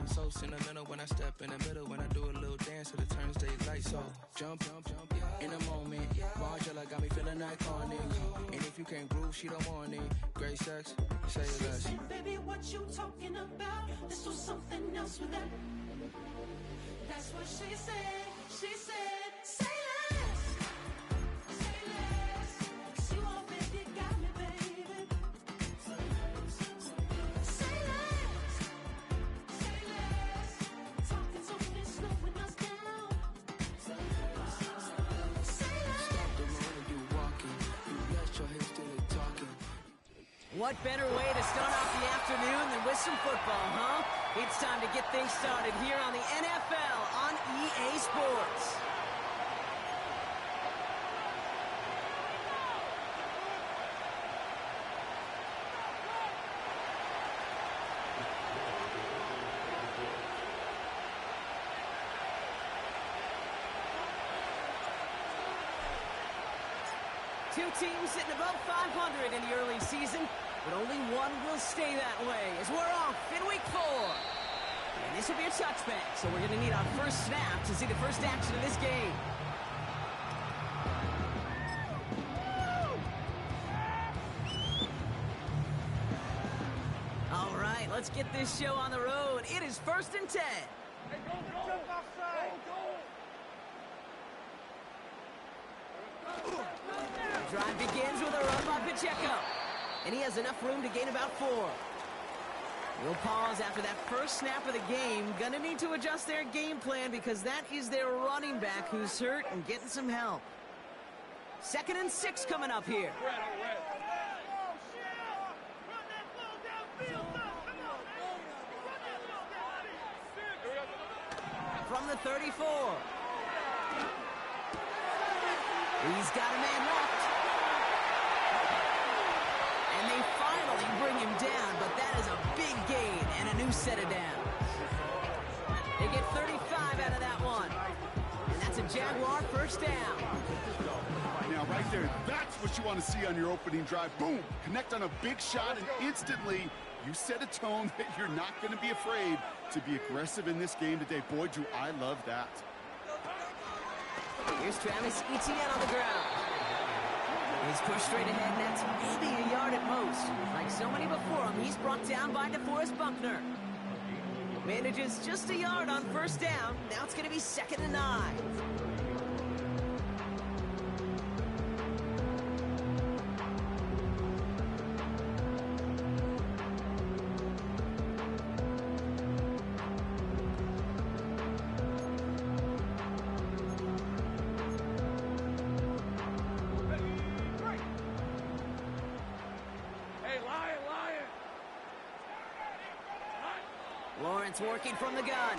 So sentimental when I step in the middle, when I do a little dance till it turns daylight. So jump, in a moment. Margella got me feeling iconic. And if you can't groove, she don't want it. Great sex, say less. Baby, what you talking about? This was something else with that. That's what she said. She said, say less. Say less. 'Cause you already got me, baby. Say less. Say less. Say less. Talking's only slowing us down. Say less. Say less. Stop the moment you walking. You rest your hips till they talking. What better way to start off the afternoon than with some football, huh? It's time to get things started here on the NFL on EA Sports. Two teams sitting above 500 in the early season, but only one will stay that way as we're off in week 4. And this will be a touchback, so we're going to need our first snap to see the first action of this game. All right, let's get this show on the road. It is 1st and 10. Hey, go, jump outside. The drive begins with a run by Pacheco, and he has enough room to gain about 4. We'll pause after that first snap of the game. Gonna need to adjust their game plan because that is their running back who's hurt and getting some help. 2nd and 6 coming up here. From the 34. He's got a man left. And they finally bring him down, but that is a big gain and a new set of downs. They get 35 out of that one. And that's a Jaguar first down. Now, right there, that's what you want to see on your opening drive. Boom! Connect on a big shot, and instantly, you set a tone that you're not going to be afraid to be aggressive in this game today. Boy, do I love that. Here's Travis Etienne on the ground. He's pushed straight ahead, and that's maybe a yard at most. Like so many before him, he's brought down by DeForest Buckner. Manages just a yard on first down. Now it's going to be 2nd and 9. Lawrence working from the gun.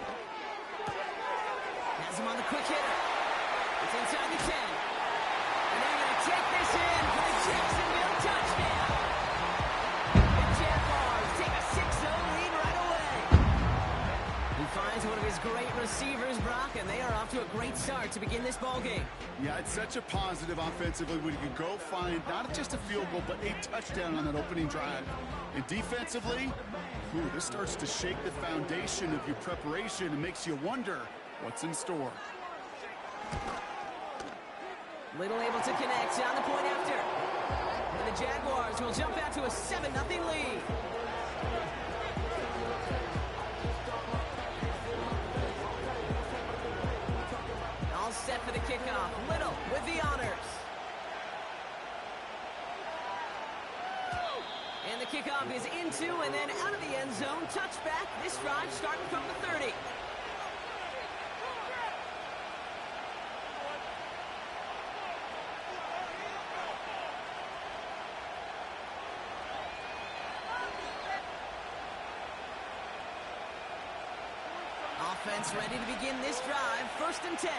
Has him on the quick hitter. It's inside the 10. And they're going to take this in for the Jacksonville touchdown. The Jaguars take a 6-0 lead right away. He finds one of his great receivers, Brock, and they are off to a great start to begin this ball game. Yeah, it's such a positive offensively when you can go find not just a field goal, but a touchdown on that opening drive. And defensively, this starts to shake the foundation of your preparation and makes you wonder what's in store. Little able to connect on the point after. And the Jaguars will jump out to a 7-0 lead. All set for the kickoff. Little with the honors. And the kickoff is into and then out of the end zone. Touchback. This drive starting from the 30. Offense ready to begin this drive. 1st and 10.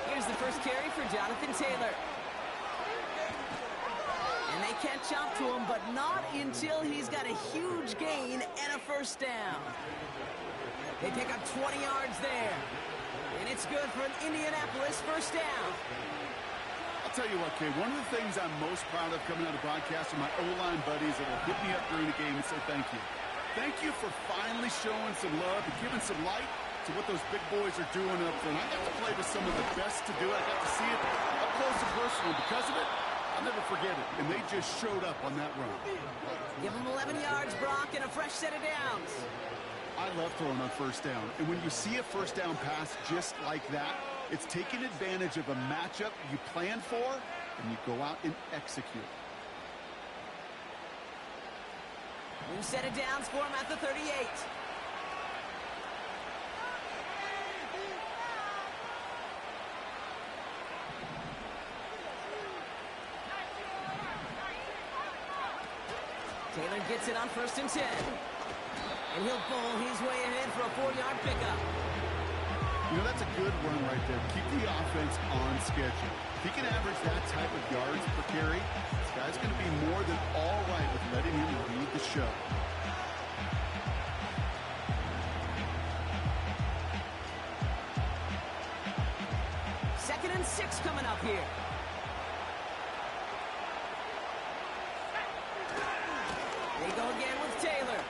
Here's the first carry for Jonathan Taylor. And they catch up to him, but not until he's got a huge gain and a first down. They pick up 20 yards there. And it's good for an Indianapolis first down. I'll tell you what, Kay, one of the things I'm most proud of coming out of broadcast are my O-line buddies that will hit me up during the game and say thank you. Thank you for finally showing some love and giving some light to what those big boys are doing up front. I got to play with some of the best to do it. I got to see it up close and personal. Because of it, I'll never forget it. And they just showed up on that run. Give them 11 yards, Brock, and a fresh set of downs. I love throwing on first down. And when you see a first down pass just like that, it's taking advantage of a matchup you planned for, and you go out and execute. New set of downs for him at the 38. Taylor gets it on 1st and 10. And he'll bowl his way ahead for a 4-yard pickup. You know, that's a good run right there. Keep the offense on schedule. If he can average that type of yards per carry, this guy's going to be more than all right with letting him lead the show. Second and 6 coming up here. They go again with Taylor.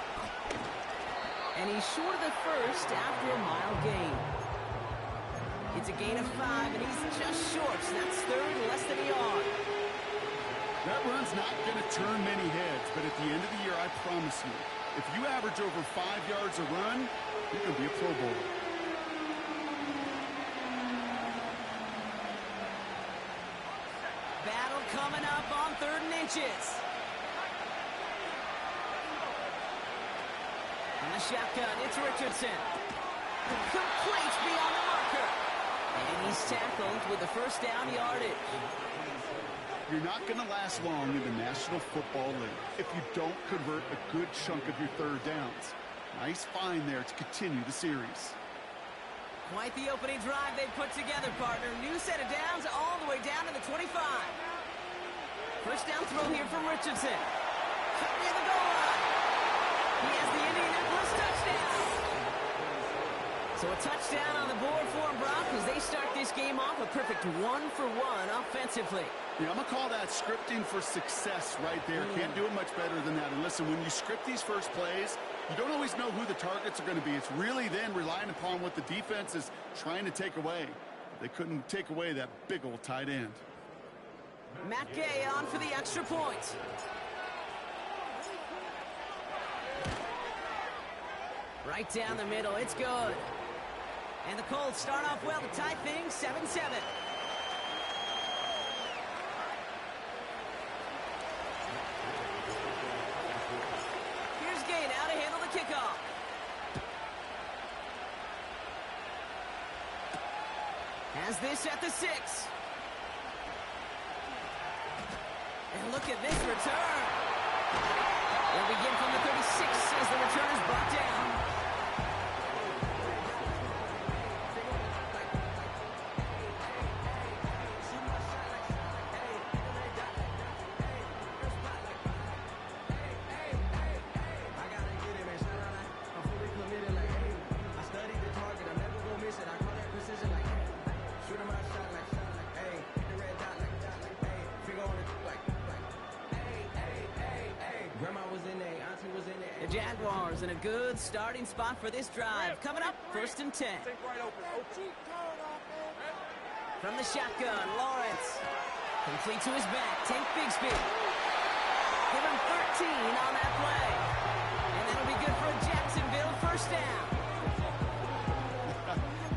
And he's short of the first after a mile gain. It's a gain of 5, and he's just short, so that's third, less than a yard. That run's not going to turn many heads, but at the end of the year, I promise you, if you average over 5 yards a run, you're going to be a Pro Bowler. Battle coming up on 3rd and inches. On the shotgun, it's Richardson. Complete beyond the marker. And he's tackled with the first down yardage. You're not going to last long in the National Football League if you don't convert a good chunk of your third downs. Nice find there to continue the series. Quite the opening drive they put together, partner. New set of downs all the way down to the 25. First down throw here from Richardson. Near the goal line. He has the Indianapolis touchdown. So a touchdown on the board for him, Brock, as they start this game off a perfect 1-for-1 offensively. Yeah, I'm going to call that scripting for success right there. Can't do it much better than that. And listen, when you script these first plays, you don't always know who the targets are going to be. It's really then relying upon what the defense is trying to take away. They couldn't take away that big old tight end. Matt Gay on for the extra point. Right down the middle, it's good. And the Colts start off well to tie things 7-7. Here's Gay now to handle the kickoff. Has this at the 6. And look at this return. They'll begin from the 36 as the return is brought down. Jaguars in a good starting spot for this drive. Coming up, 1st and 10. From the shotgun, Lawrence. Complete to his back, Tank Bigsby. Give him 13 on that play. And that'll be good for a Jacksonville first down.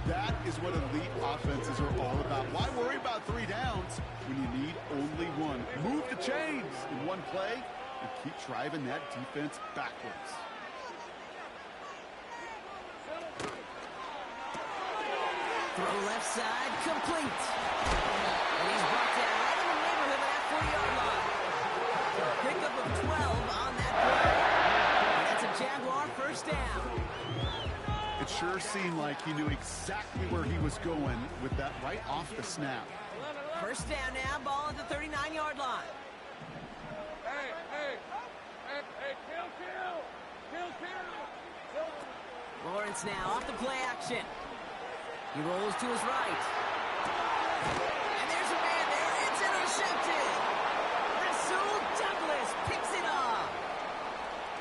That is what elite offenses are all about. Why worry about 3 downs when you need only 1? Move the chains in one play and keep driving that defense backwards. Throw left side, complete. And he's brought down right in the neighborhood of that 40-yard line. Pickup of 12 on that play. And that's a Jaguar first down. It sure seemed like he knew exactly where he was going with that right off the snap. First down now, ball at the 39-yard line. Lawrence now off the play action. He rolls to his right. And there's a man there. It's intercepted.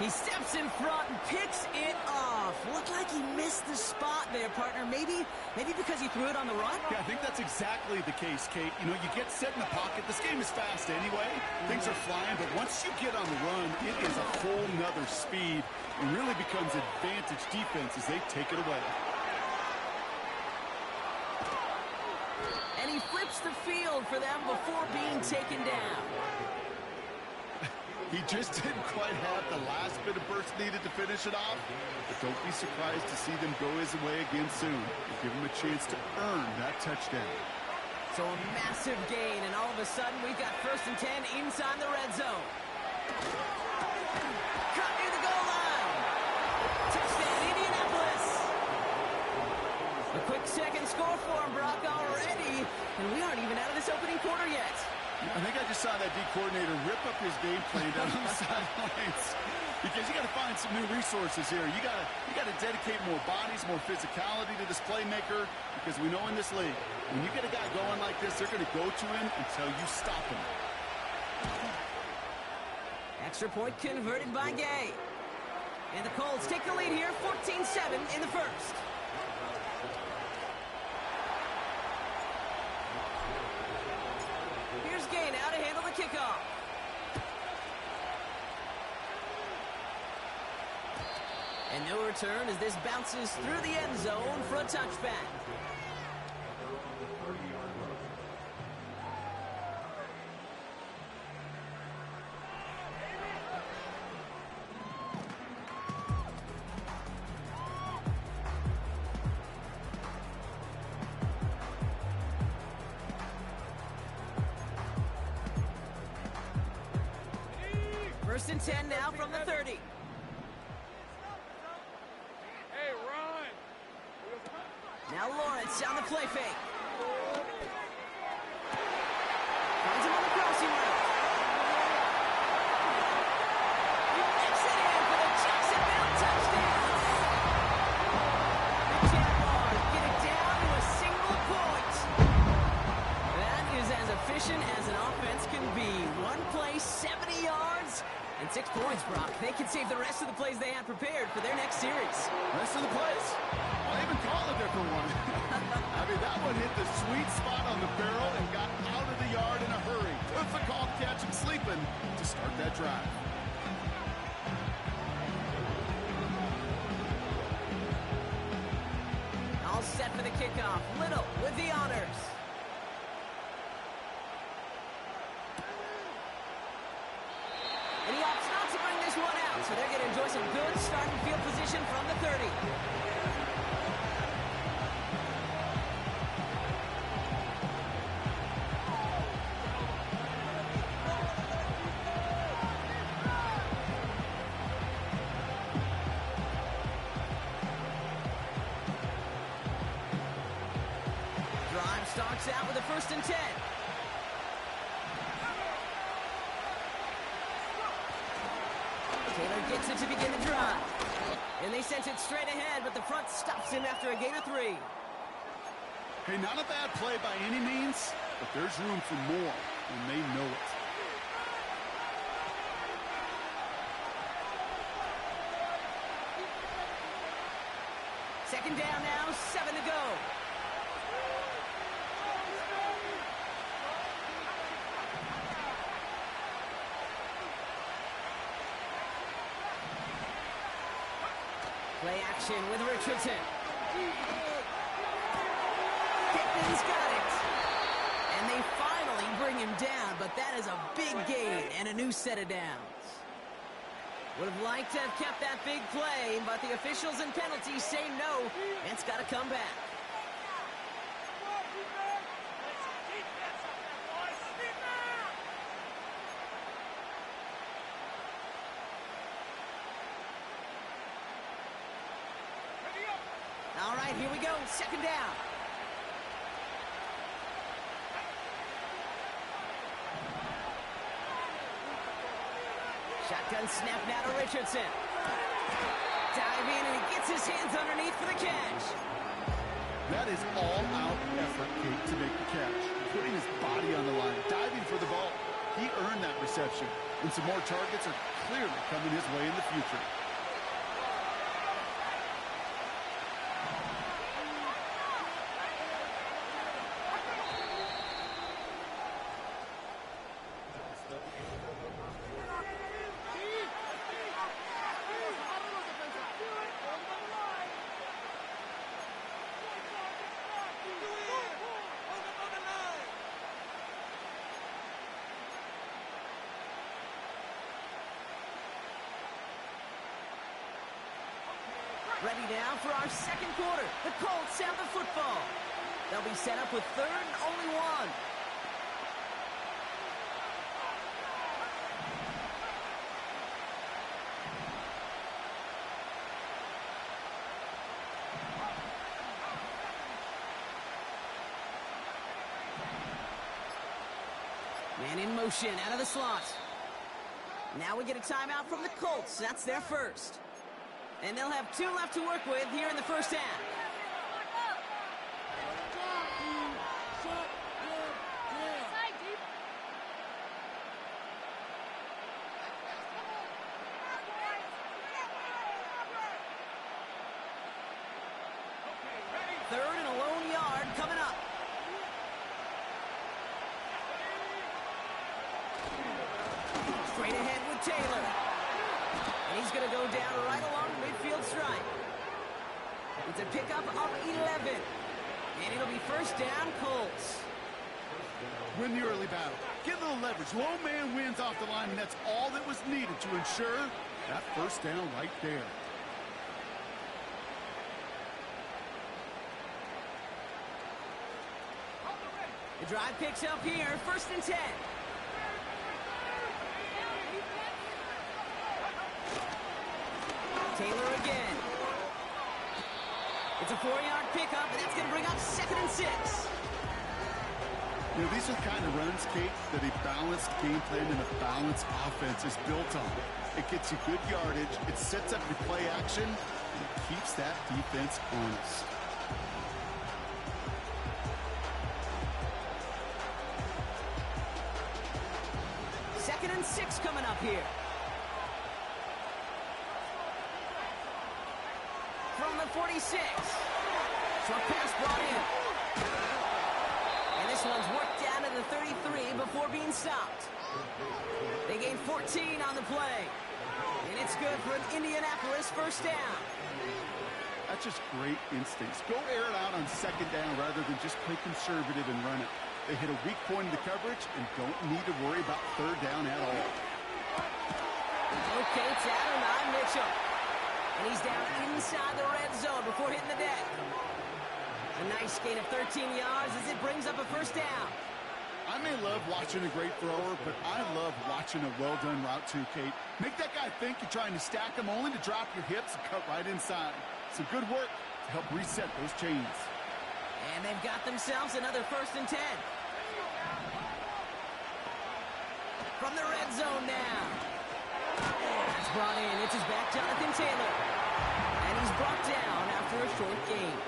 He steps in front and picks it off. Looked like he missed the spot there, partner. Maybe because he threw it on the run? Yeah, I think that's exactly the case, Kate. You know, you get set in the pocket. This game is fast anyway. Things are flying, but once you get on the run, it is a whole nother speed. It really becomes advantage defense as they take it away. And he flips the field for them before being taken down. He just didn't quite have the last bit of burst needed to finish it off. But don't be surprised to see them go his way again soon. Give him a chance to earn that touchdown. So a massive gain, and all of a sudden we've got 1st and 10 inside the red zone. Cut near the goal line. Touchdown, Indianapolis. A quick second score for him, Brock, already. And we aren't even out of this opening quarter yet. I think I just saw that D coordinator rip up his game plan down on the sidelines. Because you got to find some new resources here. You got to dedicate more bodies, more physicality to this playmaker. Because we know in this league, when you get a guy going like this, they're going to go to him until you stop him. Extra point converted by Gay. And the Colts take the lead here, 14-7 in the first. Here's Gay now to handle the kickoff. And no return as this bounces through the end zone for a touchback. First and 10 now from the 30. Hey, run! Now Lawrence on the play fake. Finds him on the crossing route. He makes it in for the Jacksonville touchdown. The Jaguars get it down to a single point. That is as efficient as an offense can be. One play, 70 yards. And 6 points, Brock. They can save the rest of the plays they have prepared for their next series. Rest of the plays? Well, they even call a different one. I mean, that one hit the sweet spot on the barrel and got out of the yard in a hurry. Difficult catch and sleeping to start that drive. All set for the kickoff. Little with the honors. And he opts not to bring this one out, so they're going to enjoy some good starting field position from the 30. Drive starts out with a 1st and 10. Taylor gets it to begin the drive. And they sent it straight ahead, but the front stops him after a gain of 3. Hey, not a bad play by any means, but there's room for more, and they know it. Second down now, 7 to go. Play action with Richardson. Pittman's got it. And they finally bring him down, but that is a big gain and a new set of downs. Would have liked to have kept that big play, but the officials and penalties say no. It's got to come back. All right, here we go. Second down. Shotgun snap now to Richardson. Dive in, and he gets his hands underneath for the catch. That is all-out effort, Kate, to make the catch. Putting his body on the line, diving for the ball. He earned that reception, and some more targets are clearly coming his way in the future. Ready now for our second quarter. The Colts have the football. They'll be set up with third and only one. Man in motion out of the slot. Now we get a timeout from the Colts. That's their first. And they'll have 2 left to work with here in the first half. Third and a lone yard coming up. Straight ahead with Taylor. And he's going to go down right along the midfield stripe. It's a pickup of 11. And it'll be first down, Colts. Win the early battle. Get a little leverage. Low man wins off the line, and that's all that was needed to ensure that first down right there. The drive picks up here, first and 10. Taylor again. It's a 4-yard pickup, and that's going to bring up second and 6. You know, these are the kind of runs, Kate, that a balanced game plan and a balanced offense is built on. It gets you good yardage, it sets up your play action, and it keeps that defense honest. Second and 6 coming up here. From the 46. Short pass brought in. And this one's worked down to the 33 before being stopped. They gain 14 on the play. And it's good for an Indianapolis first down. That's just great instincts. Go air it out on second down rather than just play conservative and run it. They hit a weak point in the coverage and don't need to worry about third down at all. Okay, it's Adonai Mitchell. And he's down inside the red zone before hitting the deck. A nice gain of 13 yards as it brings up a first down. I may love watching a great thrower, but I love watching a well-done route too, Kate. Make that guy think you're trying to stack him only to drop your hips and cut right inside. Some good work to help reset those chains. And they've got themselves another first and 10. From the red zone now. That's brought in. It's his back, Jonathan Taylor. And he's brought down after a short gain.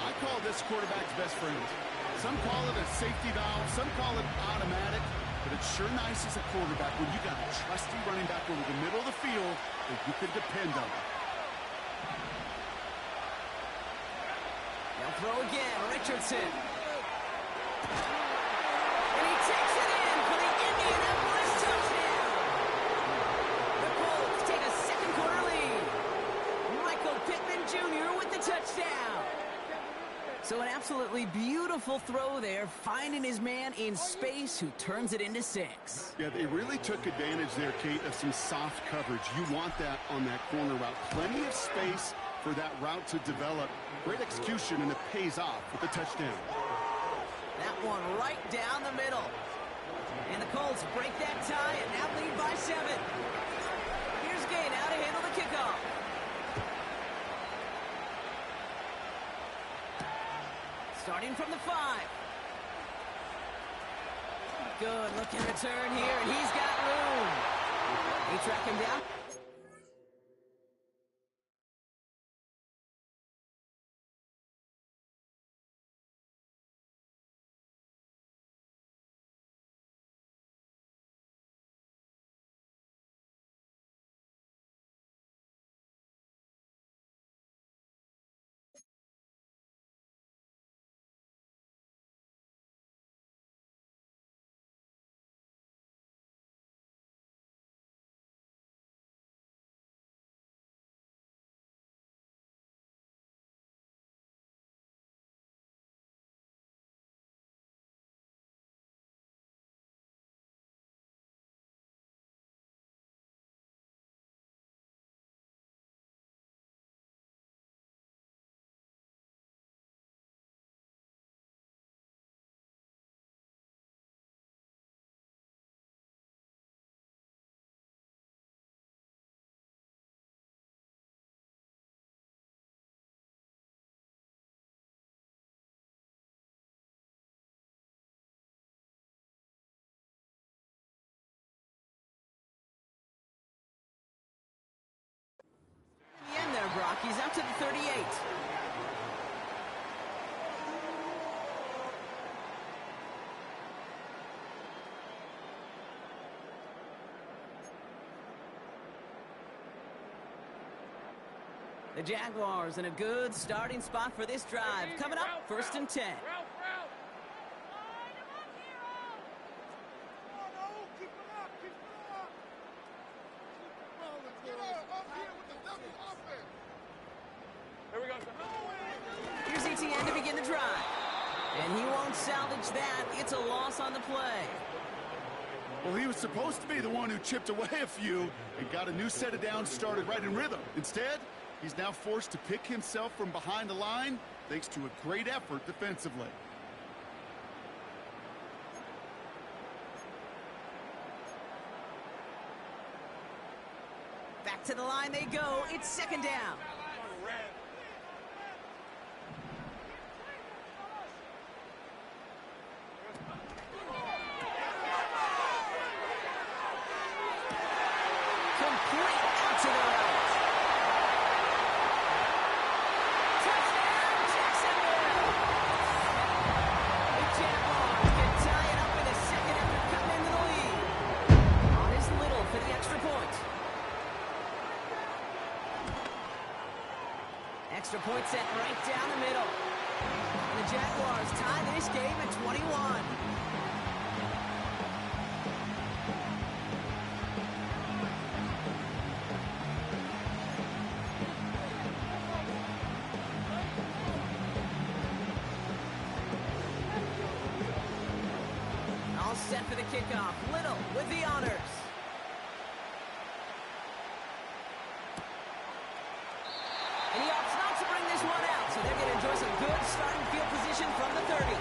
I call this quarterback's best friend. Some call it a safety valve, some call it automatic, but it's sure nice as a quarterback when you got a trusty running back over the middle of the field that you can depend on. They'll throw again, Richardson. And he takes it in for the Indianapolis touchdown. The Colts take a second quarter lead. Michael Pittman Jr. with the touchdown. So an absolutely beautiful throw there, finding his man in space who turns it into 6. Yeah, they really took advantage there, Kate, of some soft coverage. You want that on that corner route. Plenty of space for that route to develop. Great execution, and it pays off with the touchdown. That one right down the middle. And the Colts break that tie and now lead by 7. Here's Gay now to handle the kickoff. Starting from the 5. Good looking return here, and he's got room. They track him down. He's up to the 38. The Jaguars in a good starting spot for this drive. Coming up, 1st and 10. Here's Etienne to begin the drive. And he won't salvage that. It's a loss on the play. Well, he was supposed to be the one who chipped away a few and got a new set of downs started right in rhythm. Instead, he's now forced to pick himself from behind the line thanks to a great effort defensively. Back to the line they go. It's 2nd down. Complete out to the right. Touchdown, Jacksonville! The Jaguars can tie it up in a second after cutting into the lead. On is Little for the extra point. Extra point set right down the middle. And the Jaguars tie this game at 21. All set for the kickoff. Little with the honors. And he opts not to bring this one out, so they're going to enjoy some good starting field position from the 30.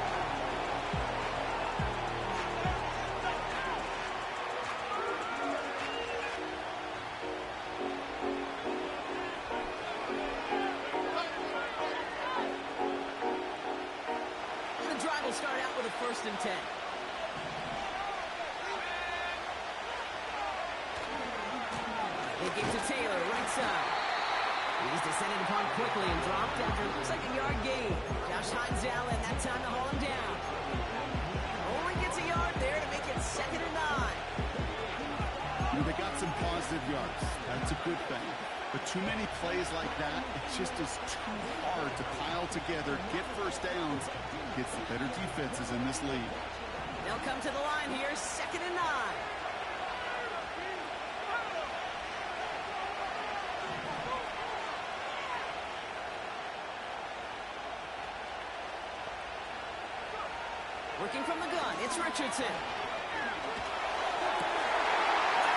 And the drive will start out with a 1st and 10. They give to Taylor, right side. He's descended upon quickly and dropped after it looks like a yard gain. Josh Hines Allen, that time to haul him down. Only gets a yard there to make it 2nd and 9. They got some positive yards. That's a good thing. But too many plays like that, it just is too hard to pile together, get first downs against the better defenses in this league. They'll come to the line here, 2nd and 9. Working from the gun, it's Richardson. That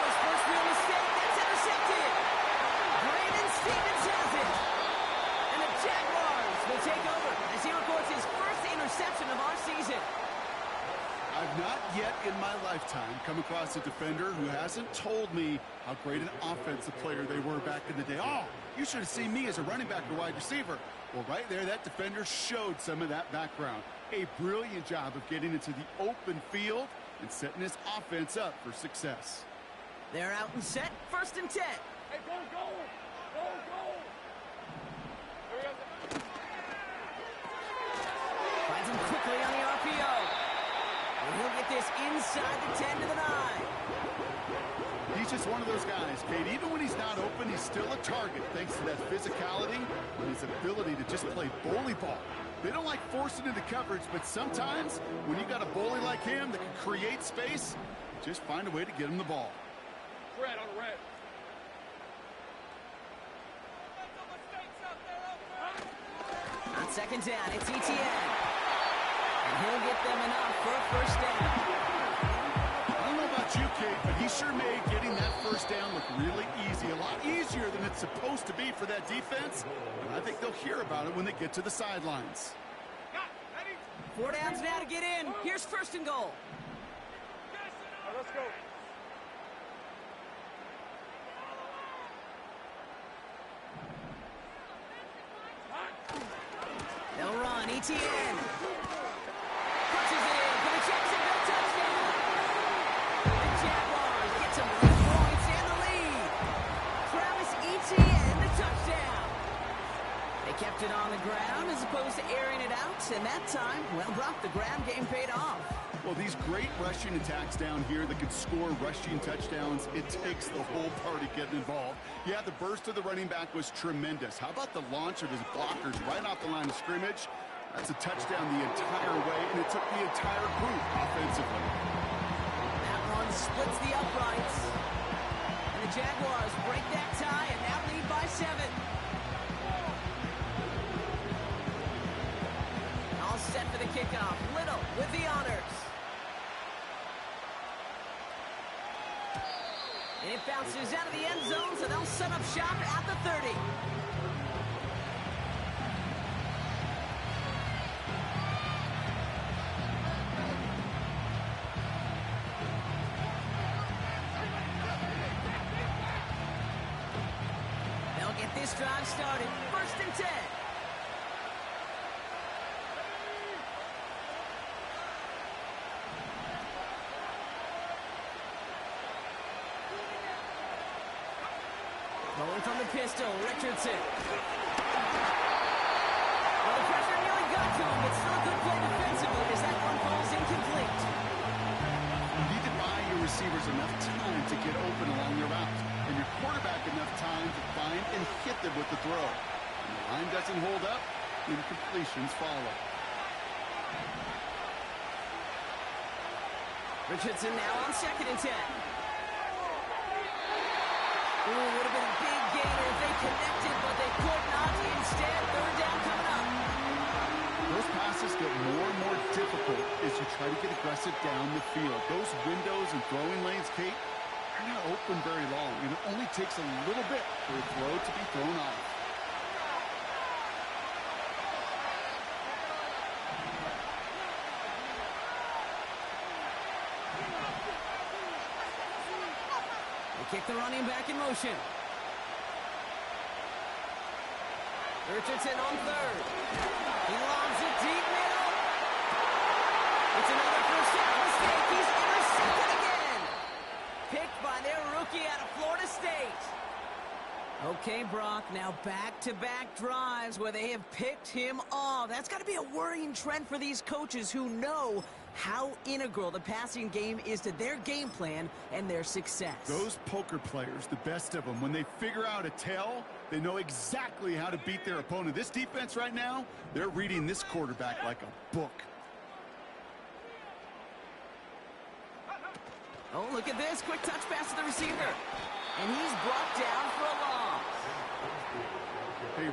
was first real mistake. That's intercepted. Brandon Stevens has it. And the Jaguars will take over as he records his first interception of our season. I've not yet in my lifetime come across a defender who hasn't told me how great an offensive player they were back in the day. Oh, you should have seen me as a running back or wide receiver. Well, right there, that defender showed some of that background. A brilliant job of getting into the open field and setting his offense up for success. They're out and set, 1st and 10. Hey, go! Finds him quickly on the RPO. And he'll get this inside the 10 to the 9. He's just one of those guys, Kate. Even when he's not open, he's still a target thanks to that physicality and his ability to just play bully ball. They don't like forcing into coverage, but sometimes when you got a bully like him that can create space, just find a way to get him the ball. Red on red. On 2nd down, it's Etienne. And he'll get them enough for a 1st down. I don't know about you, Kate, but he sure made getting that 1st down look really easy. A lot easier than it's supposed to be for that defense. And I think they'll hear about it when they get to the sidelines. 4 downs now to get in. Here's 1st and goal. Let's go. They'll run. Etienne. Punches it in for the Jacksonville touchdown. The Jaguars get some 3 points and the lead. Travis Etienne, the touchdown. Kept it on the ground as opposed to airing it out. And that time, well, Brock, the ground game paid off. Well, these great rushing attacks down here that can score rushing touchdowns, it takes the whole party getting involved. Yeah, the burst of the running back was tremendous. How about the launch of his blockers right off the line of scrimmage? That's a touchdown the entire way, and it took the entire group offensively. That one splits the uprights. And the Jaguars break that tie and now lead by 7. All set for the kickoff. Little with the honors. And it bounces out of the end zone, so they'll set up shop at the 30. They'll get this drive started. 1st and 10. Going from the pistol, Richardson. Well, the pressure nearly got to him, but still a good play defensively as that one falls incomplete. You need to buy your receivers enough time to get open along their route, and your quarterback enough time to find and hit them with the throw. When the line doesn't hold up, incompletions follow. Richardson now on 2nd and 10. Ooh, would have been a big gainer if they connected, but they could not. Instead, 3rd down coming up. Those passes get more and more difficult as you try to get aggressive down the field. Those windows and throwing lanes, Kate, are not open very long, and it only takes a little bit for a throw to be thrown off. Kick the running back in motion. Richardson on 3rd. He lobs it deep middle. It's another first down mistake. He's intercepted again. Picked by their rookie out of Florida State. Okay, Brock, now back-to-back drives where they have picked him off. That's got to be a worrying trend for these coaches who know how integral the passing game is to their game plan and their success. Those poker players, the best of them, when they figure out a tell, they know exactly how to beat their opponent. This defense right now, they're reading this quarterback like a book. Oh, look at this. Quick touch pass to the receiver. And he's brought down for a loss. Hey,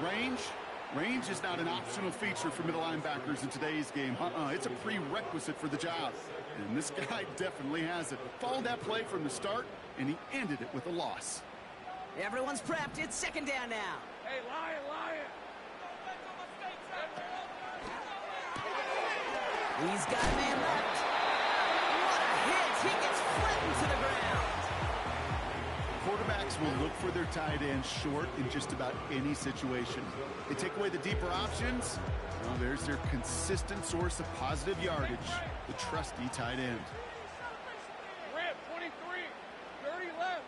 range is not an optional feature for middle linebackers in today's game. It's a prerequisite for the job. And this guy definitely has it. Followed that play from the start, and he ended it with a loss. Everyone's prepped. It's 2nd down now. Hey, Lion! He's got a man left. What a hit. He gets flattened to the ground. Quarterbacks will look for their tight end short in just about any situation. They take away the deeper options. Well, there's their consistent source of positive yardage, the trusty tight end. Red, 23, 30 left.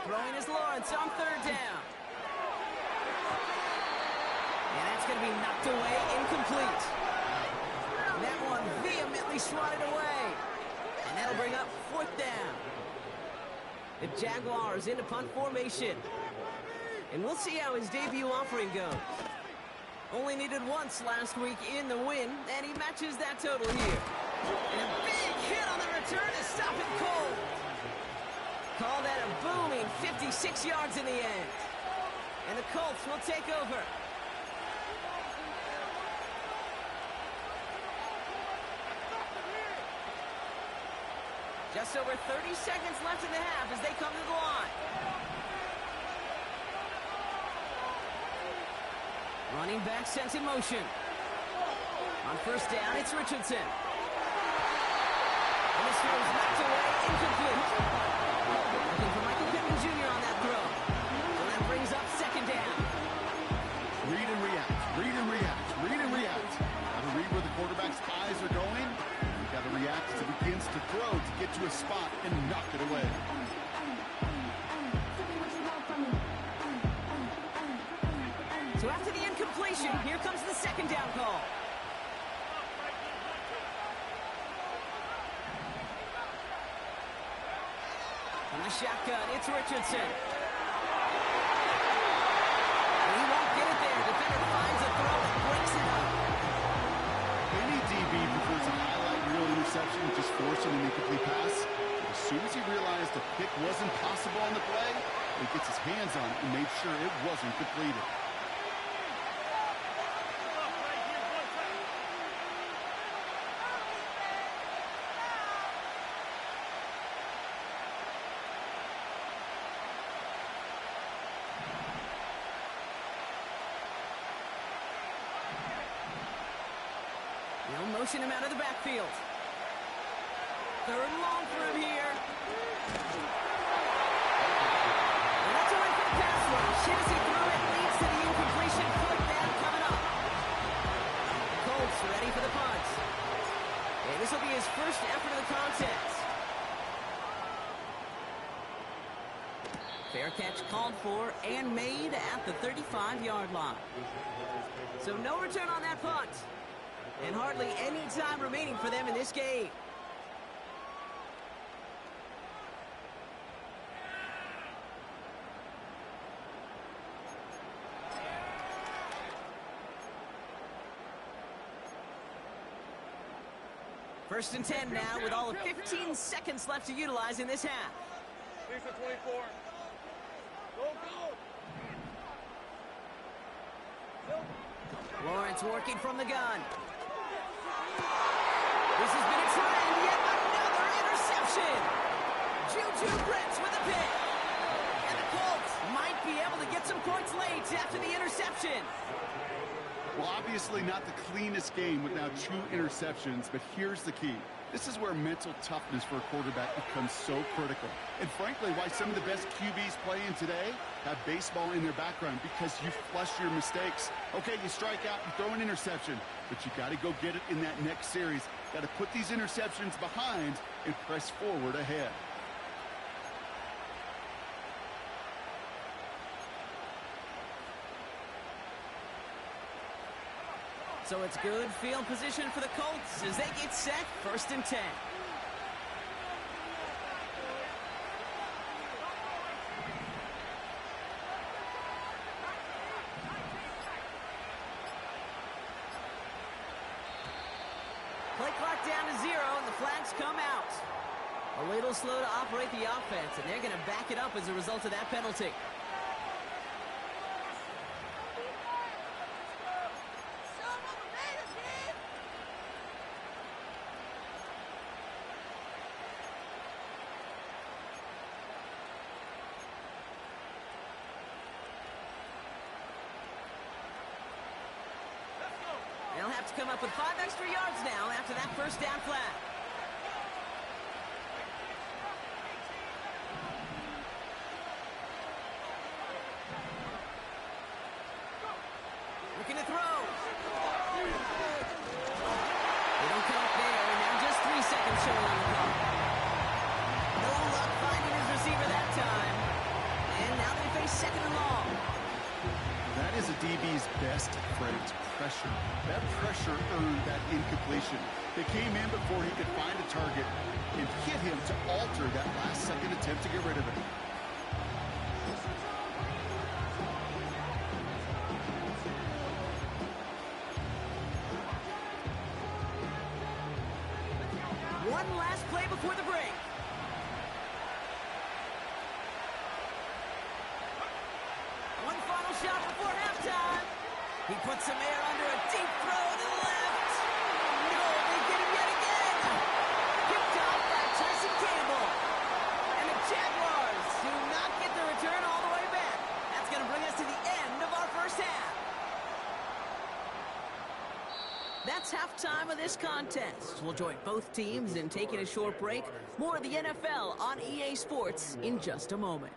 Throwing is Lawrence on 3rd down. And that's going to be knocked away, incomplete. And that one vehemently swatted away. And that'll bring up 4th down. The Jaguars into punt formation. And we'll see how his debut offering goes. Only needed once last week in the win, and he matches that total here. And a big hit on the return to stop him cold. Call that a booming 56 yards in the end. And the Colts will take over. Just over 30 seconds left in the half as they come to the line. Running back sent in motion. On 1st down, it's Richardson. And this throw is knocked away, incomplete. Looking for Michael Pittman Jr. on that throw. So that brings up 2nd down. Read and react, read and react, read and react. Got to read where the quarterback's eyes are going. You got to react as he begins to throw to get to a spot and knock it away. So after the incompletion, here comes the second down call. From the shotgun, it's Richardson. He won't get it there. Defender finds a throw and breaks it up. Any DB prefers a highlight reel interception, just forcing an incomplete pass. But as soon as he realized a pick wasn't possible on the play, he gets his hands on it and made sure it wasn't completed. They'll motion him out of the backfield. Third and long for him here. And that's a way for the pass rush. As he threw it, leads to the incompletion. Fourth down coming up. The Colts ready for the punt. And this will be his first effort of the contest. Fair catch called for and made at the 35-yard line. So no return on that punt. And hardly any time remaining for them in this game. First and 10 now with all of 15 seconds left to utilize in this half. Here's the 24. Go, go. Lawrence working from the gun. This has been a trend, yet another interception. Juju Brents with a pick. And the Colts might be able to get some points late after the interception. Well, obviously not the cleanest game with now 2 interceptions, but here's the key. This is where mental toughness for a quarterback becomes so critical. And frankly, why some of the best QBs playing today have baseball in their background, because you flush your mistakes. Okay, you strike out, you throw an interception, but you got to go get it in that next series. Got to put these interceptions behind and press forward ahead. So it's good field position for the Colts as they get set, first and 10. Play clock down to 0 and the flags come out. A little slow to operate the offense, and they're going to back it up as a result of that penalty. They'll have to come up with 5 extra yards now after that first down flag. Looking to throw. They don't come up there, and now just 3 seconds showing on the clock. No luck finding his receiver that time. And now they face second and long. That is a DB's best friend, pressure. That pressure earned that incompletion. They came in before he could find a target and hit him to alter that last-second attempt to get rid of it. One last play before the break. One final shot before halftime. He puts some air under a deep throw to the left. No, they get him yet again. Picked off by Tyson Campbell. And the Jaguars do not get the return all the way back. That's going to bring us to the end of our first half. That's halftime of this contest. We'll join both teams in taking a short break. More of the NFL on EA Sports in just a moment.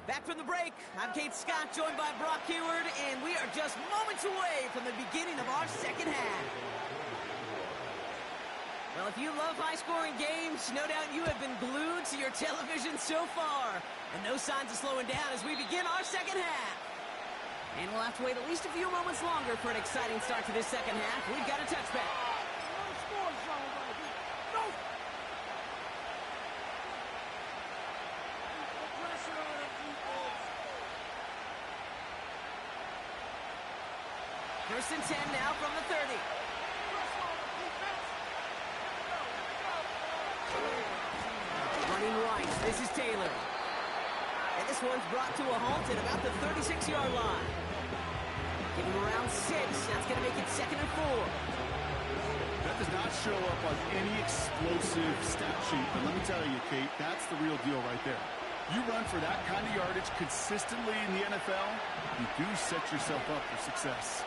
Back from the break, I'm Kate Scott, joined by Brock Heward, and we are just moments away from the beginning of our second half. Well, if you love high-scoring games, no doubt you have been glued to your television so far. And no signs of slowing down as we begin our second half. And we'll have to wait at least a few moments longer for an exciting start to this second half. We've got a touchback. First and 10 now from the 30. Running right, this is Taylor. And this one's brought to a halt at about the 36-yard line. Give him around 6. That's going to make it 2nd and 4. That does not show up on any explosive stat sheet, but let me tell you, Kate, that's the real deal right there. You run for that kind of yardage consistently in the NFL, you do set yourself up for success.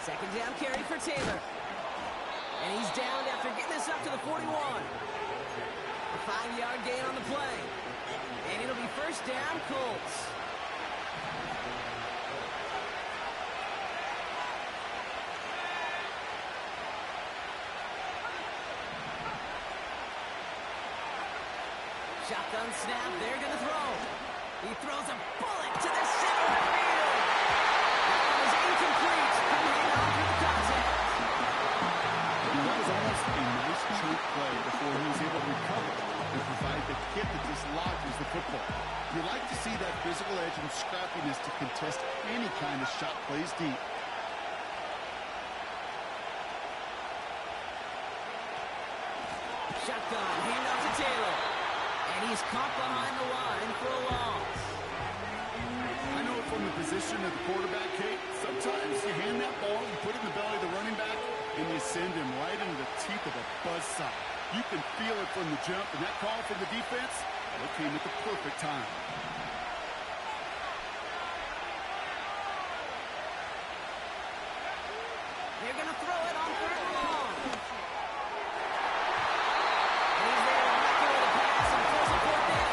Second down carry for Taylor. And he's down after getting this up to the 41. A 5-yard gain on the play. And it'll be first down, Colts. Shotgun snap, they're going to throw. He throws a bullet to the center of the field. That one is incomplete. Couldn't hang on through the contact. That was almost a nice chunk play before he was able to recover and provide the hit that dislodges the football. You like to see that physical edge and scrappiness to contest any kind of shot plays deep. Shotgun, handoff to Taylor. And he's caught behind the line for a loss. I know it from the position of the quarterback, Kate. Sometimes you hand that ball, you put it in the belly of the running back, and you send him right into the teeth of a buzzsaw. You can feel it from the jump, and that call from the defense, it came at the perfect time. They're going to throw it on 3rd and long. And he's there to knock away the pass and force a 4th down.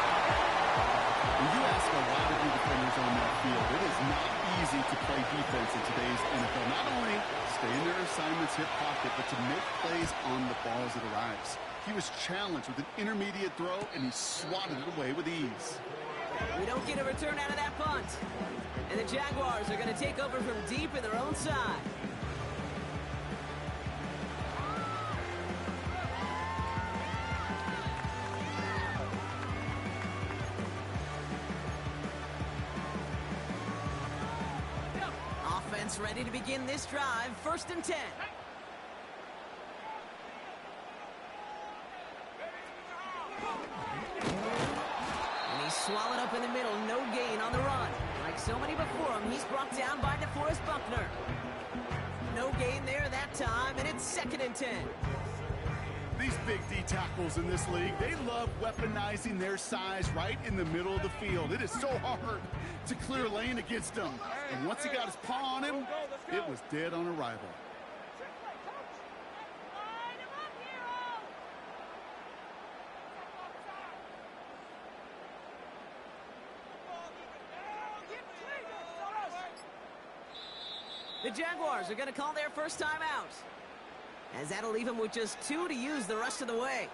When you ask a lot of new defenders on that field, it is not easy to play defense in today's NFL. Not only stay in their assignment's hip pocket, but to make plays on the ball as it arrives. He was challenged with an intermediate throw, and he swatted it away with ease. We don't get a return out of that punt. And the Jaguars are going to take over from deep in their own side. Offense ready to begin this drive. 1st and 10. And he's swallowed up in the middle. No gain on the run. Like so many before him, he's brought down by DeForest Buckner. No gain there that time, and it's 2nd and 10. These big D tackles in this league, they love weaponizing their size right in the middle of the field. It is so hard to clear lane against them. And once he got his paw on him, it was dead on arrival. The Jaguars are going to call their first time out, as that'll leave him with just 2 to use the rest of the way.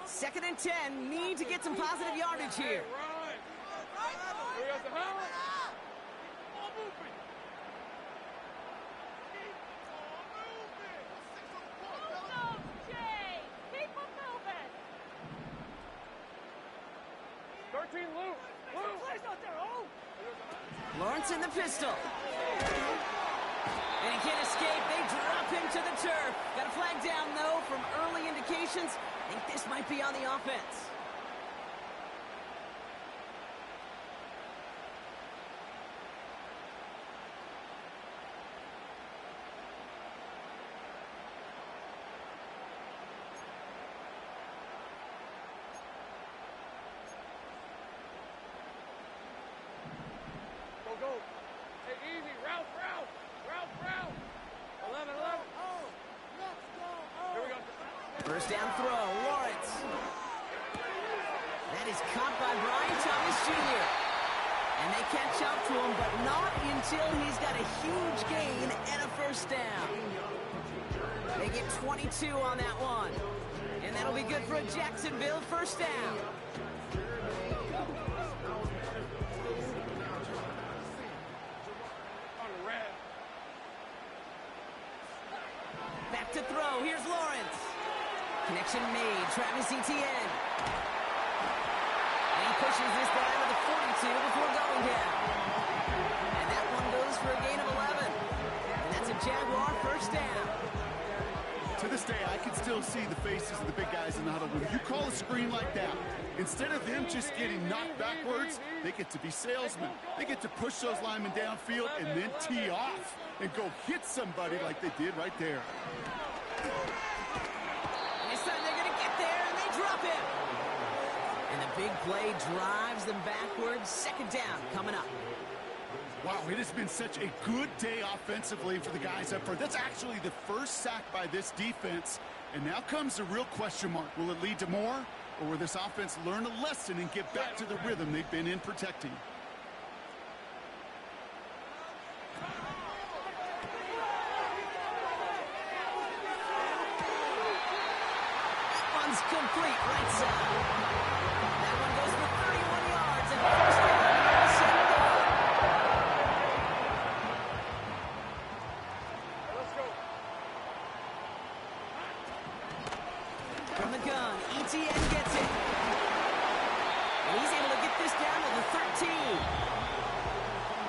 Second and 10, need to get some positive yardage here. Lawrence in the pistol. And he can't escape. They drop him to the turf. Got a flag down, though, from early indications. I think this might be on the offense. Go. Hey, First down throw, Lawrence. That is caught by Brian Thomas Jr. And they catch up to him, but not until he's got a huge gain and a first down. They get 22 on that one. And that'll be good for a Jacksonville first down. Back to throw. Here's Lawrence. Connection made. Travis Etienne. And he pushes this down to the 42 before going down. And that one goes for a gain of 11. And that's a Jaguar first down. To this day, I can still see the faces of the big guys in the huddle. When you call a screen like that, instead of them just getting knocked backwards, they get to be salesmen. They get to push those linemen downfield and then tee off and go hit somebody like they did right there. And this time they're going to get there, and they drop him. And the big play drives them backwards. Second down coming up. Wow, it has been such a good day offensively for the guys up front. That's actually the first sack by this defense. And now comes the real question mark. Will it lead to more? Or will this offense learn a lesson and get back to the rhythm they've been in protecting? That one's complete right side. That one goes for 31 yards and first down. From the gun, Etienne gets it. And he's able to get this down to the 13.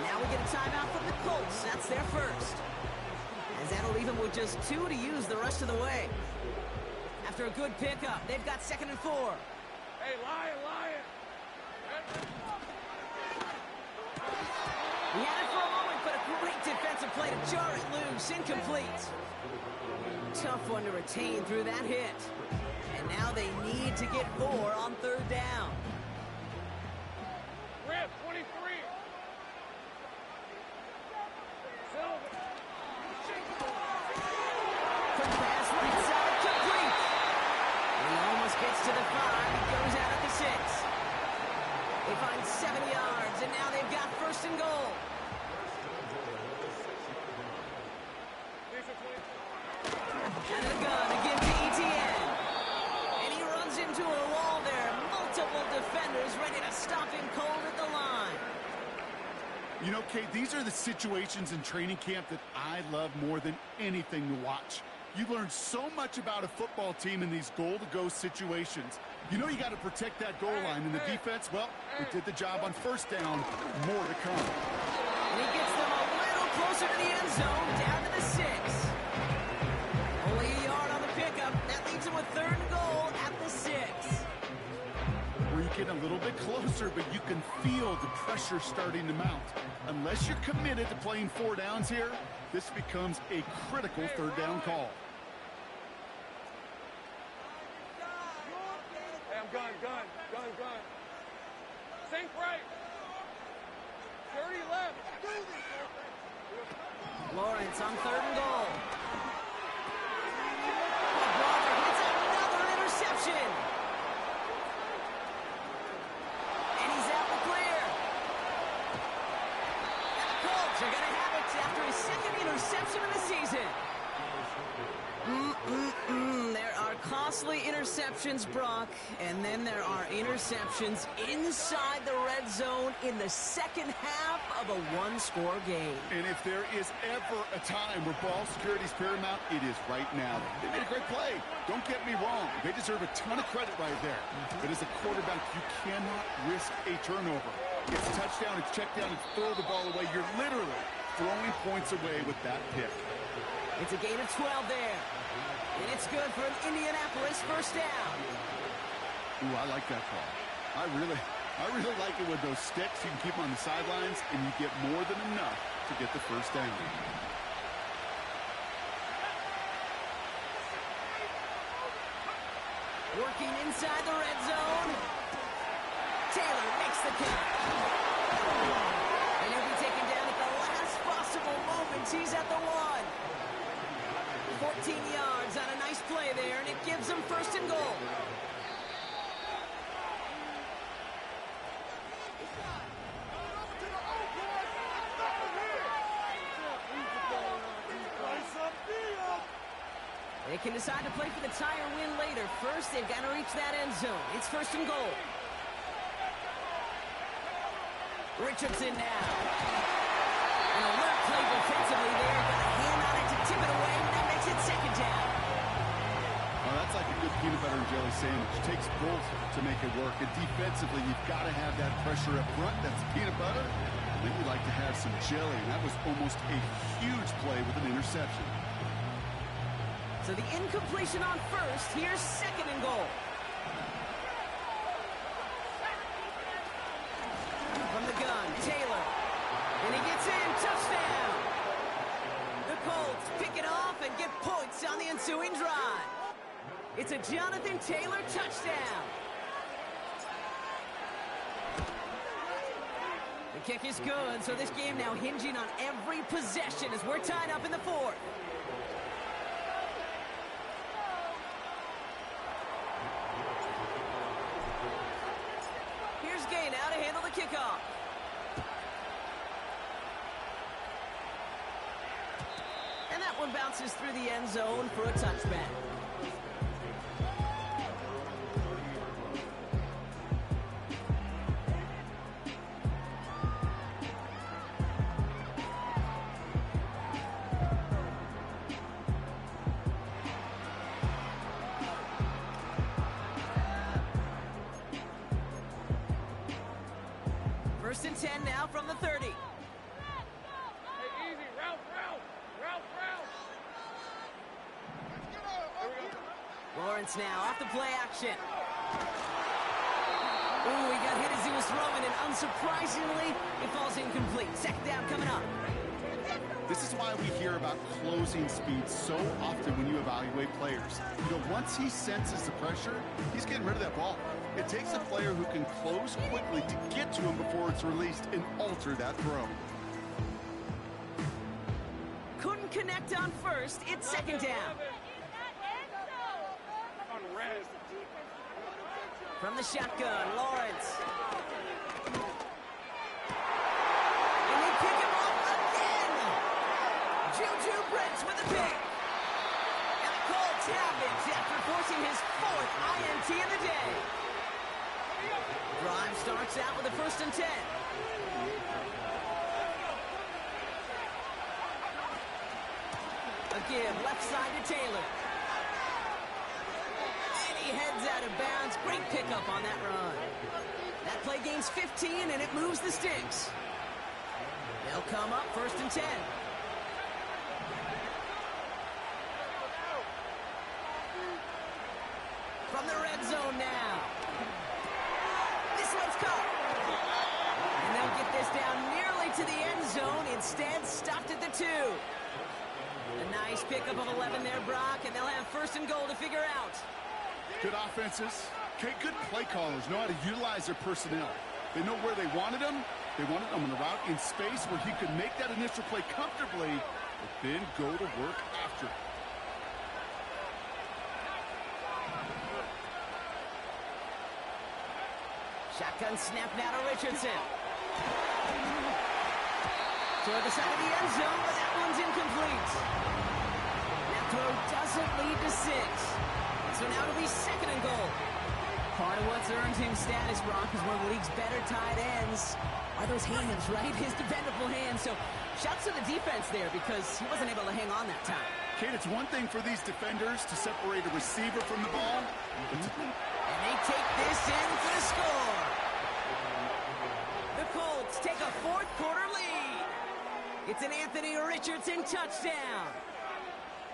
Now we get a timeout from the Colts. That's their first. As that'll leave them with just 2 to use the rest of the way. After a good pickup, they've got 2nd and 4. Hey, Lion! He had it for a moment, but a great defensive play to jar it loose. Incomplete. Tough one to retain through that hit. And now they need to get 4 on 3rd down. Rip, 23. Silver. Quick pass right side, complete. And he almost gets to the 5. He goes out at the 6. They find 7 yards, and now they've got 1st and goal. And the gun again to Etienne. And he runs into a wall there. Multiple defenders ready to stop him cold at the line. You know, Kate, these are the situations in training camp that I love more than anything to watch. You learn so much about a football team in these goal-to-go situations. You know you got to protect that goal line, and the defense, well, they did the job on 1st down. More to come. And he gets them a little closer to the end zone, down to the 6. Only a yard on the pickup. That leaves him with 3rd and goal at the 6. Where you get a little bit closer, but you can feel the pressure starting to mount. Unless you're committed to playing 4 downs here, this becomes a critical 3rd down call. Hey, I'm gun. Sink right. 30 left. Lawrence on 3rd and goal. Broderick hits another interception. And he's out the clear. And the Colts are going to have it after his 2nd interception of the season. There are costly interceptions, Brock, and then there are interceptions inside the red zone in the 2nd half of a 1-score game. And if there is ever a time where ball security is paramount, it is right now. They made a great play. Don't get me wrong. They deserve a ton of credit right there. But as a quarterback, you cannot risk a turnover. It's touchdown, it's check down, it's throw the ball away. You're literally throwing points away with that pick. It's a gain of 12 there. And it's good for an Indianapolis first down. Ooh, I like that call. I really like it with those sticks. You can keep them on the sidelines, and you get more than enough to get the first down. Working inside the red zone. Taylor makes the catch. And he'll be taken down at the last possible moment. He's at the 1. 14 yards on a nice play there, and it gives them first and goal. They can decide to play for the tie or win later. First, they've got to reach that end zone. It's first and goal. Richardson now. An alert play defensively there. Got a hand on it to tip it away. That makes it second down. Oh, that's like a good peanut butter and jelly sandwich. It takes both to make it work. And defensively, you've got to have that pressure up front. That's peanut butter. And then you like to have some jelly. And that was almost a huge play with an interception. So the incompletion on first. Here's second and goal. From the gun, Taylor. And he gets in. Touchdown. The Colts pick it off and get points on the ensuing drive. It's a Jonathan Taylor touchdown. The kick is good, so this game now hinging on every possession as we're tied up in the fourth. Here's Gay now to handle the kickoff. And that one bounces through the end zone for a touchback. First and 10 now from the 30. Hey, easy. Route. Lawrence now off the play action. Ooh, he got hit as he was throwing, and unsurprisingly, it falls incomplete. Second down coming up. This is why we hear about closing speed so often when you evaluate players. You know, once he senses the pressure, he's getting rid of that ball. It takes a player who can close quickly to get to him before it's released and alter that throw. Couldn't connect on first. It's second down. On red. From the shotgun, Lawrence. And they pick him off again. Juju Brents with a pick. And the Colts have it after forcing his fourth INT of the day. Drive starts out with a first and 10. A give left side to Taylor. And he heads out of bounds. Great pickup on that run. That play gains 15, and it moves the sticks. They'll come up first and 10. From the red zone now. This one's caught. And they'll get this down nearly to the end zone. Instead, stopped at the 2. A nice pickup of 11 there, Brock, and they'll have first and goal to figure out. Good offenses. Okay, good play callers know how to utilize their personnel. They know where they wanted them. They wanted them on the route in space where he could make that initial play comfortably, but then go to work after. Shotgun snap now to Richardson. Toward the side of the end zone, but that one's incomplete. That throw doesn't lead to 6. So now it'll be second and goal. Part of what's earned him status, Brock, is one of the league's better tight ends are those hands, right? His dependable hands. So shouts to the defense there because he wasn't able to hang on that time. Kate, it's one thing for these defenders to separate a receiver from the ball. And they take this in for the score. The Colts take a fourth quarter lead. It's an Anthony Richardson touchdown.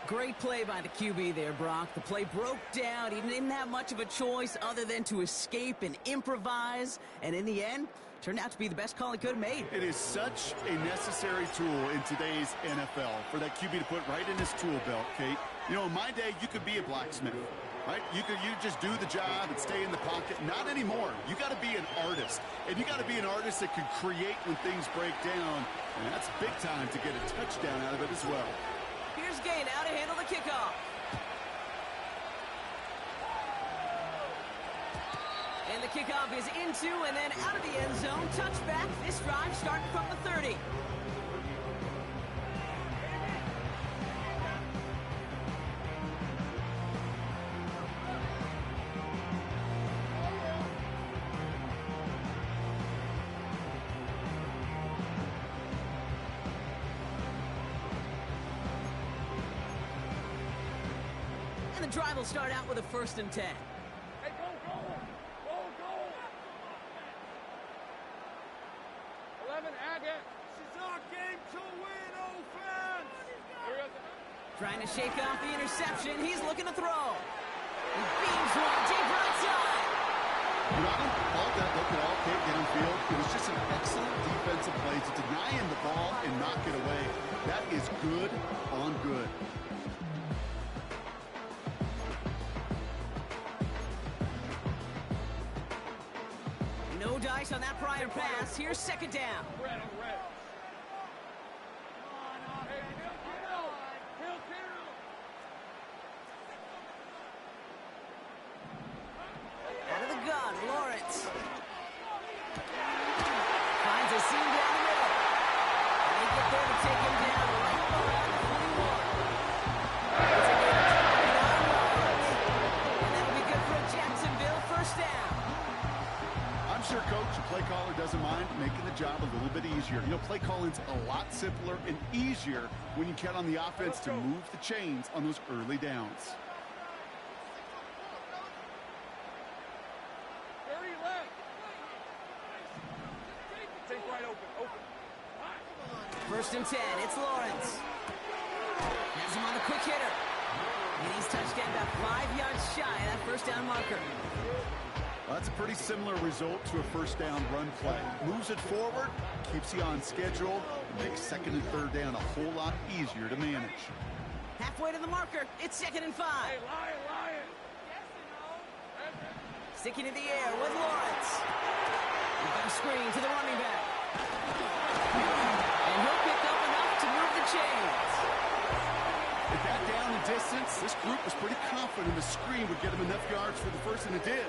Great play by the QB there, Brock. The play broke down. He didn't have much of a choice other than to escape and improvise. And in the end, turned out to be the best call he could have made. It is such a necessary tool in today's NFL for that QB to put right in his tool belt, Kate. You know, in my day, you could be a blacksmith, right? You just do the job and stay in the pocket. Not anymore. You got to be an artist. And you got to be an artist that can create when things break down. And that's big time to get a touchdown out of it as well. Here's Here's Gay now to handle the kickoff. And the kickoff is into and then out of the end zone. Touchback. This drive starting from the 30. And the drive will start out with a 1st and 10. Hey, go, go! Go, go! 11, Agate. This is our game to win, old fans! Trying to shake off the interception. He's looking to throw. He beams one deep right side. You know, I don't fault that look at all. Can't get downfield. It was just an excellent defensive play to deny him the ball and knock it away. That is good on good. No dice on that prior pass. Here's 2nd down. Red on red. Hey, Hill, Out of the gun, Lawrence. Finds a seam down the middle. And they get there to take him down right around the 41. It's a good target on Lawrence. And that'll be good for a Jacksonville 1st down. I'm sure Coach, the play caller, doesn't mind making the job a little bit easier. You know, play calling's a lot simpler and easier when you count on the offense to move the chains on those early downs. 30 left. Take right open. 1st and 10. It's Lawrence. Has him on the quick hitter. And he's touchdown about 5 yards shy of that 1st down marker. Well, that's a pretty similar result to a 1st down run play. Moves it forward, keeps you on schedule, and makes 2nd and 3rd down a whole lot easier to manage. Halfway to the marker. It's 2nd and 5. Hey, Lion. Sticking to the air with Lawrence. We've got a screen to the running back. And he'll pick up enough to move the chains. At that down and distance, this group was pretty confident the screen would get him enough yards for the 1st, and it did.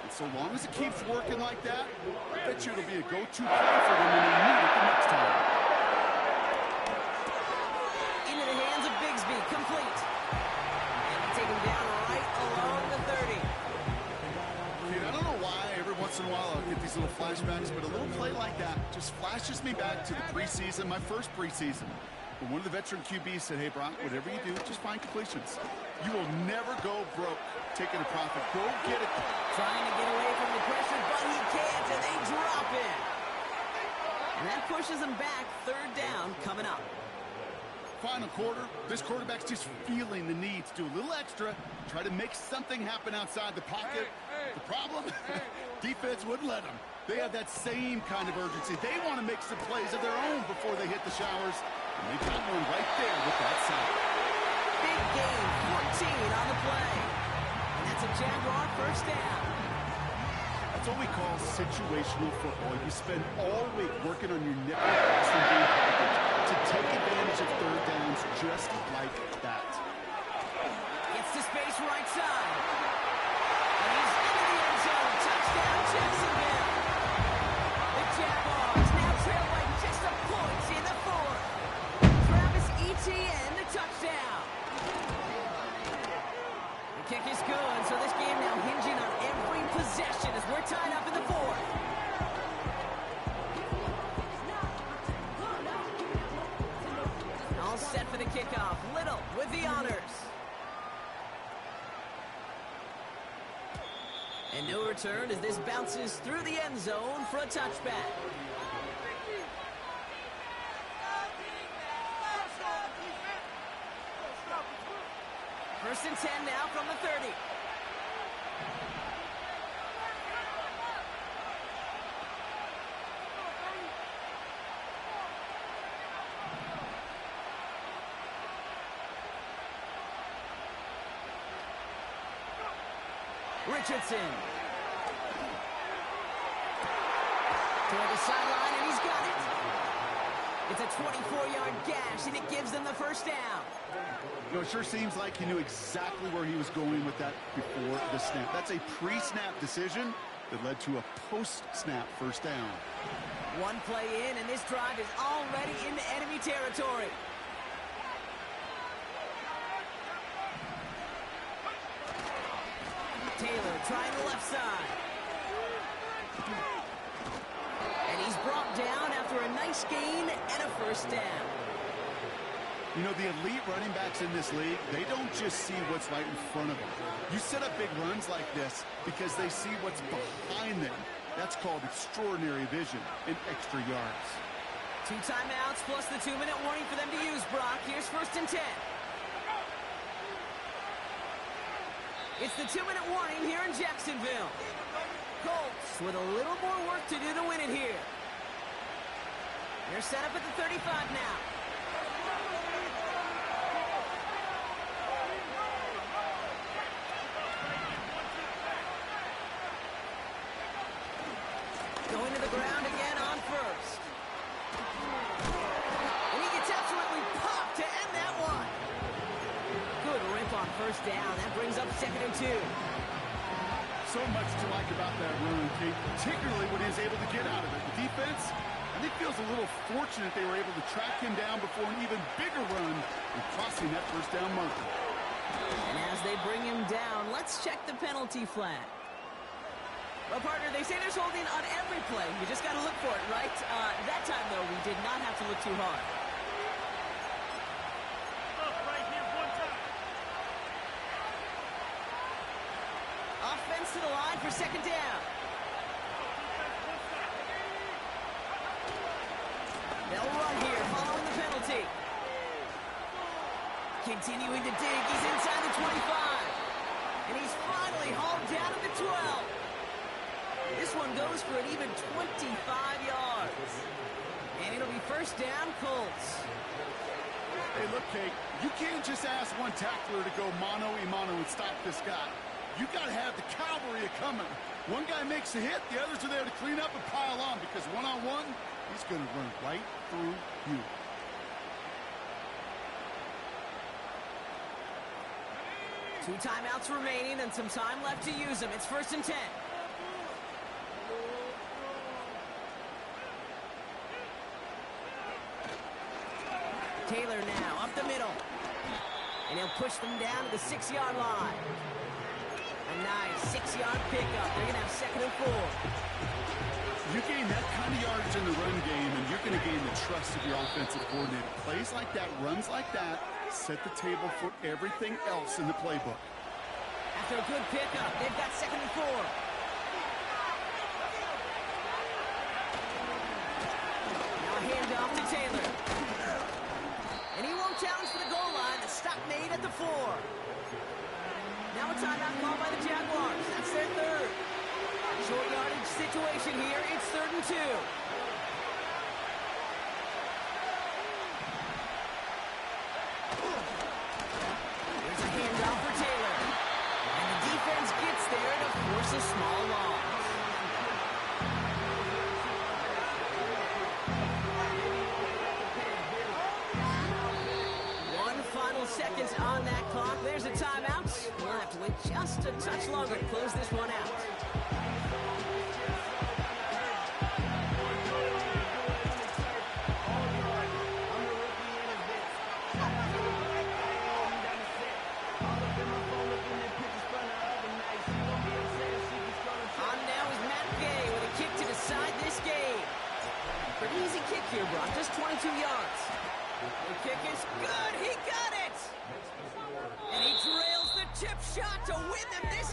And so long as it keeps working like that, I bet you it'll be a go-to play for them when they need it the next time. Into the hands of Bigsby. Complete. And they take him down right along the 30. Dude, I don't know why every once in a while I'll get these little flashbacks, but a little play like that just flashes me back to the preseason, my first preseason. When one of the veteran QBs said, hey, Brock, whatever you do, just find completions. You will never go broke taking a profit. Go get it. Trying to get away from the pressure, but he can't, and they drop it. And that pushes him back. 3rd down coming up. Final quarter, this quarterback's just feeling the need to do a little extra, try to make something happen outside the pocket. The problem? Defense wouldn't let them. They have that same kind of urgency. They want to make some plays of their own before they hit the showers, and they got one right there with that sack. Big gain, 14 on the play. And that's a Jaguar 1st down. That's what we call situational football. You spend all week working on your nickel passing game package to take advantage of 3rd downs just like that. Gets to space right side. And he's into the end zone. Touchdown, Jacksonville. The Jaguars now trail by just a point in the 4th. Travis Etienne, the touchdown. The kick is good, so this game now hinging on every possession as we're tied up in the 4th. All set for the kickoff. Little with the honors. And no return as this bounces through the end zone for a touchback. First and 10 now from the 30. Richardson. Toward the sideline, and he's got it. It's a 24-yard gash, and it gives them the first down. You know, it sure seems like he knew exactly where he was going with that before the snap. That's a pre-snap decision that led to a post-snap first down. One play in, and this drive is already into enemy territory. Taylor trying the left side. And he's brought down after a nice gain and a first down. You know, the elite running backs in this league, they don't just see what's right in front of them. You set up big runs like this because they see what's behind them. That's called extraordinary vision and extra yards. 2 timeouts plus the 2-minute warning for them to use, Brock. Here's 1st and 10. It's the 2-minute warning here in Jacksonville. Colts with a little more work to do to win it here. They're set up at the 35 now. Going to the ground again on 1st. And he gets absolutely popped to end that one. Good rip on 1st down. That brings up 2nd and 2. So much to like about that run, Kate, particularly when he was able to get out of it. The defense, I think, feels a little fortunate they were able to track him down before an even bigger run and crossing that 1st down marker. And as they bring him down, let's check the penalty flag. Well, partner, they say there's holding on every play. You just got to look for it, right? That time, though, we did not have to look too hard. Look, right here, one time. Offense to the line for 2nd down. They'll run here following the penalty. Continuing to dig. He's inside the 25. And he's finally hauled down at the 12. This one goes for an even 25 yards. And it'll be 1st down, Colts. Hey, look, Kate, you can't just ask one tackler to go mano-a-mano and stop this guy. You got to have the cavalry coming. One guy makes a hit, the others are there to clean up and pile on because one-on-one, he's going to run right through you. Two timeouts remaining and some time left to use them. It's 1st and 10. Taylor now up the middle. And he'll push them down to the 6-yard line. A nice 6-yard pickup. They're going to have 2nd and 4. You gain that kind of yardage in the run game, and you're going to gain the trust of your offensive coordinator. Plays like that, runs like that, set the table for everything else in the playbook. After a good pickup, they've got 2nd and 4. Now a handoff to Taylor. And he won't challenge for the goal line. The stop made at the 4. Now a timeout called by the Jaguars. That's their 3rd. Short yardage situation here. It's 3rd and 2. There's a handoff for Taylor. And the defense gets there to force a small loss. Seconds on that clock. There's a timeout. We'll have to wait just a touch longer to close this one out. On now is Matt Gay with a kick to decide this game. Pretty easy kick here, Brock. Just 22 yards. The kick is good. He got it. And he drills the chip shot to win them this